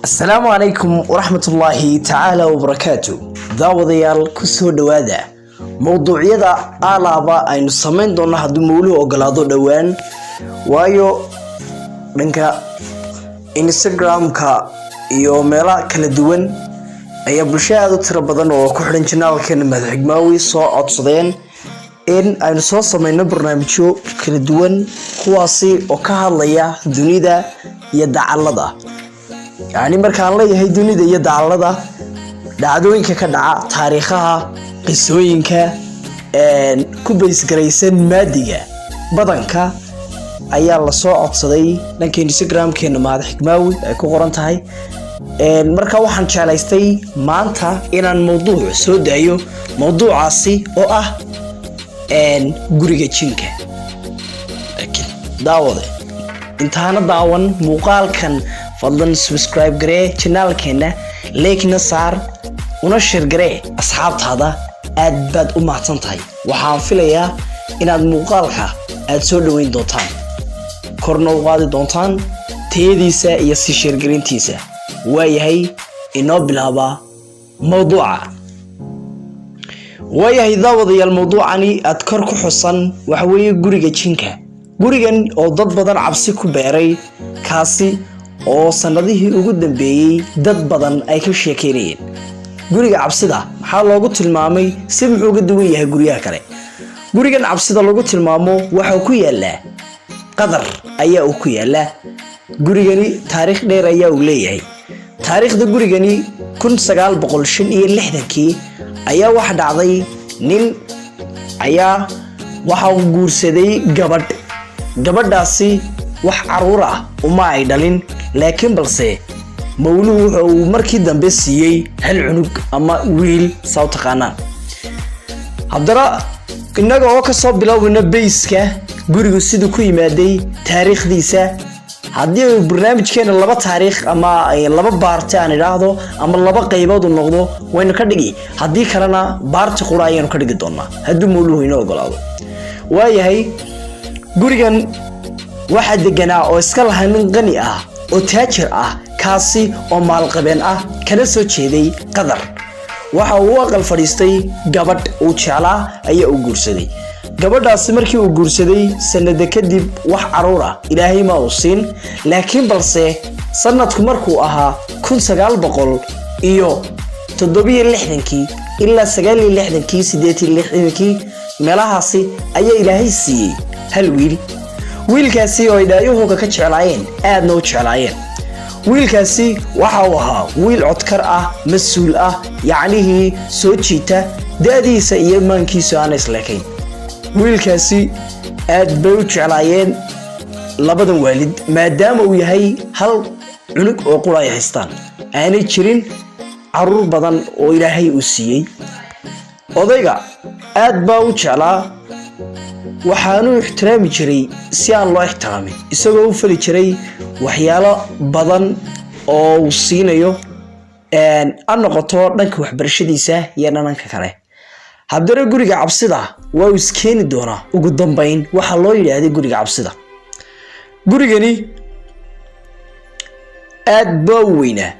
السلام عليكم ورحمة الله تعالى وبركاته. داوديال كسو دوادا موضوعيدا آلابا أين سمين دونا هدو مولو وقلادو دوان وايو دنكا إنستغرام كا iyo meela kala duwan ayaa bulshada tiro badan oo ku xiran channelkeena Madaxigmaawi soo codsadeen in aynu soo sameeyno barnaamijyo kala duwan kuwaasi oo ka hadlaya dunida iyo dacallada. يعني markaan leeyahay dunida iyo dacallada dhacdooyinka ka dhaca taariikhaha qisooyinka ku baysgaraysan maadiga badanka ayaa la soo codsaday dhanka Instagram-keena Madaxigmaawi ay ku qoran tahay marka waxaan jeclaystay maanta inaan mowduuc soo daayo mowduucaasi oo ah guriga jinka. daawade intaana daawan muuqaalkan fadlan subscribe garee channelkeena like na saar una share garee asxaabtaada aad baad u mahadsantahay. waxaan filayaa inaad muuqaalka aad soo dhaweyn doontaan korna u qaadi doontaan teediisa iyo si share gareyntiisa. waayahay inoo bilaaba mowduuca. waayahay daawadayaal mowduucani aad kor ku xusan waxa weeye guriga jinka. gurigan oo dad badan cabsi ku beeray kaasi oo sanadihii ugu dambeeyay dad badan ay ka sheekeynayeen. guriga cabsida maxaa loogu tilmaamay si muxuu uga duwan yahay guryaha kale? gurigan cabsida lagu tilmaamo waxa uu ku yaalaa qadar ayaa uu ku yaalaa. gurigani taariikh dheer ayaa uu leeyahay. taariikhda gurigani 1965 ayaa wax dhacday. nin ayaa waxa uu guursaday gabadhaasi wax caruur ah uma ay dhalin, laakiin balse mawluhu wuxuu markii dambe siiyay hal cunug ama wiil soo taqaanaan. haddana inaga oo ka soo bilowna bayska gurigu sidoo ku yimaaday taariikhdiisa. haddii barnaamijkeena laba taariikh ama laba baarti aan iraahdo ama laba qaybood u noqdo waynu ka dhigi, haddii kalena baarti qura ayaynu ka dhigi doonaa haddii mawluhu inoo ogolaado. waayahay gurigan waxa deganaa oo iska lahaa nin qani ah oo taajir ah kaasi oo maalqabeen ah kana soo jeeday qadar. waxa uu aqal fadhiistay gabadh uu jeclaa ayaa uu guursaday. gabadhaasi markii uu guursaday sanad kadib wax caruur ah ilaahay ma uu siin, laakiin balse sanadku markuu ahaa 1967 ilaa 1968 meelahaasi ayaa ilaahay siiyay hal wiil. wiilkaasi oo ay dhaayuhuga ka jeclaayeen aadna u jeclaayeen. wiilkaasi waxa uu ahaa wiil codkar ah, mas'uul ah, yacnihii soo jiita daadiisa iyo maankiisu aan isleekayn. wiilkaasi aad bay u jeclaayeen labadan waalid maadaama uu yahay hal cunug oo qura ay haystaan, aanay jirin caruur badan oo ilaahay uu siiyey. odayga aad baa u jeclaa waxaanu ixtiraami jiray si aan loo ixtiraamin, isagoo u fali jiray waxyaalo badan oo uu siinayo aan noqoto dhanka waxbarashadiisa iyo dhanka kale. haddana guriga cabsida waa uu iskeeni doonaa ugu dambeyn waxa loo yiraahday guriga cabsida. gurigani aad baa u weynaa.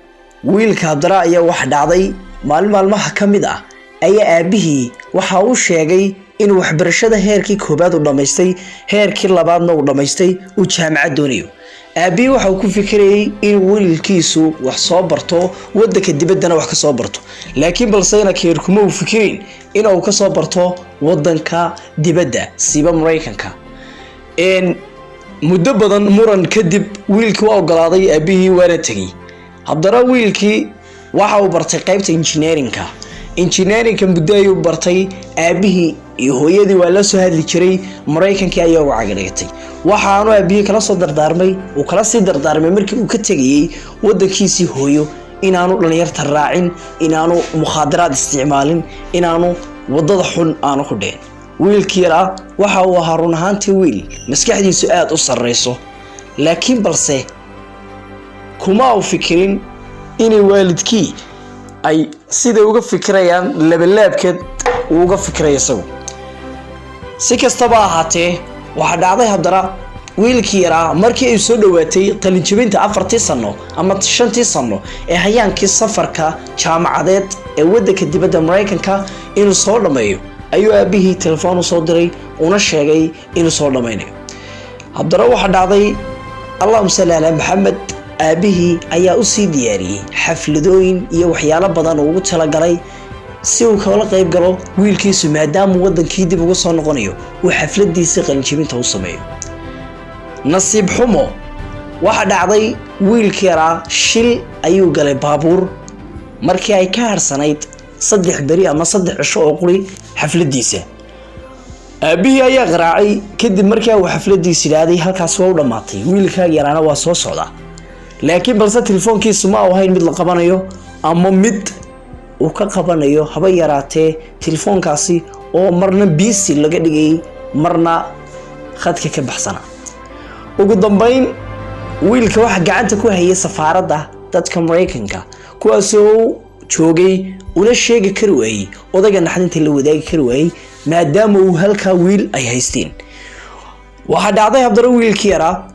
wiilka haddana ayaa wax dhacday maalmaha ka mid ah ayaa aabihii waxa uu sheegay in waxbarashada heerkii koobaad uu dhameystay, heerkii labaadna uu dhameystay, uu jaamacad doonayo. aabii waxa uu ku fikirayay in wiilkiisu wax soo barto wadanka dibaddana wax ka soo barto, laakiin balse ina keerkuma uu fikirin in uu ka soo barto wadanka dibadda siba Mareykanka. muddo badan muran kadib wiilkii waa ogolaaday, aabihii waana tagay. haddana wiilkii waxa uu bartay qaybta engineering muddo ayuu bartay. aabihii iyo hooyadii waa la soo hadli jiray, Mareykankii ayaa uga cagdhigtay. waxaanu aabihii kala soo dardaarmay markii uu ka tagayay wadankiisii hooyo inaanu dhalinyarta raacin, inaanu mukhaadaraad isticmaalin, inaanu wadada xun aanu ku dhicin. wiilkii yara waxa uu ahaa run ahaantii wiil maskaxdiisu aad u sarreyso, laakiin balse kuma uu fikirin inay waalidkii ay sida uga fikirayaan labalaabkeed uga fikiraya isagu. si kastaba ahaatee waxa dhacday haddana wiilkii yaraa markii ay soo dhawaatay qalinjabinta 4 sano ama 5 sano ee hayaankii safarka jaamacadeed ee waddanka dibadda Mareykanka inuu soo dhameeyo ayuu aabihii telefoon u soo diray una sheegay inuu soo dhameynayo. haddana waxa dhacday Allahumma salli ala Muhammad aabihii ayaa u sii diyaariyay xafladooyin iyo waxyaalo badan oo ugu talagalay si uu kala qayb galo wiilkiisu maadaama waddankii dib ugu soo noqonayo uu xafladiisa qalinjabinta u sameeyo. nasiib xumo waxa dhacday wiilkii yaraa shil ayuu galay baabuur markii ay ka harsanayd 3 bari ama 3 cisho oo quri xafladiisa. aabihii ayaa qaraacay kadib markii uu xafladiisa ilaaday halkaas waa u dhamaatay wiilka yaraana waa soo socda laakiin balse telefoonkiisu ma ahayn mid la qabanayo ama mid uu ka qabanayo haba yaraatee telefoonkaasi oo marna busy laga dhigay marna khadka ka baxsana. ugu dambeyn wiilka waxa gacanta ku hayay safaaradda dadka Mareykanka kuwaas oo joogay una sheegi kari waayay odaga naxdinta la wadaagi kari waayay maadaama uu halka wiil ay haysteen. waxa dhacday haddana wiilkii yaraa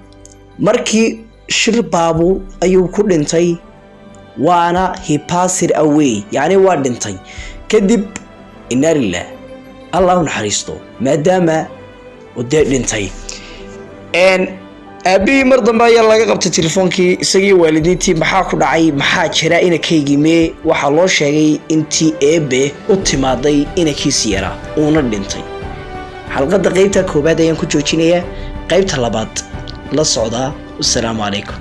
markii shir baabuur ayuu ku dhintay waana he passed away yani waa dhintay kadib inna lillahi Allahu naxariisto maadaama uu dhintay. aabihii mar dambe ayaa laga qabtay telefoonkii isagii waalidiintii maxaa ku dhacay maxaa jira inankaygii mee waxaa loo sheegay intii eebe u timaaday inankiisii yaraa uuna dhintay. xalqadda qaybta koobaad ayaan ku joojinayaa qaybta labaad la socdaa. Assalaamu calaykum.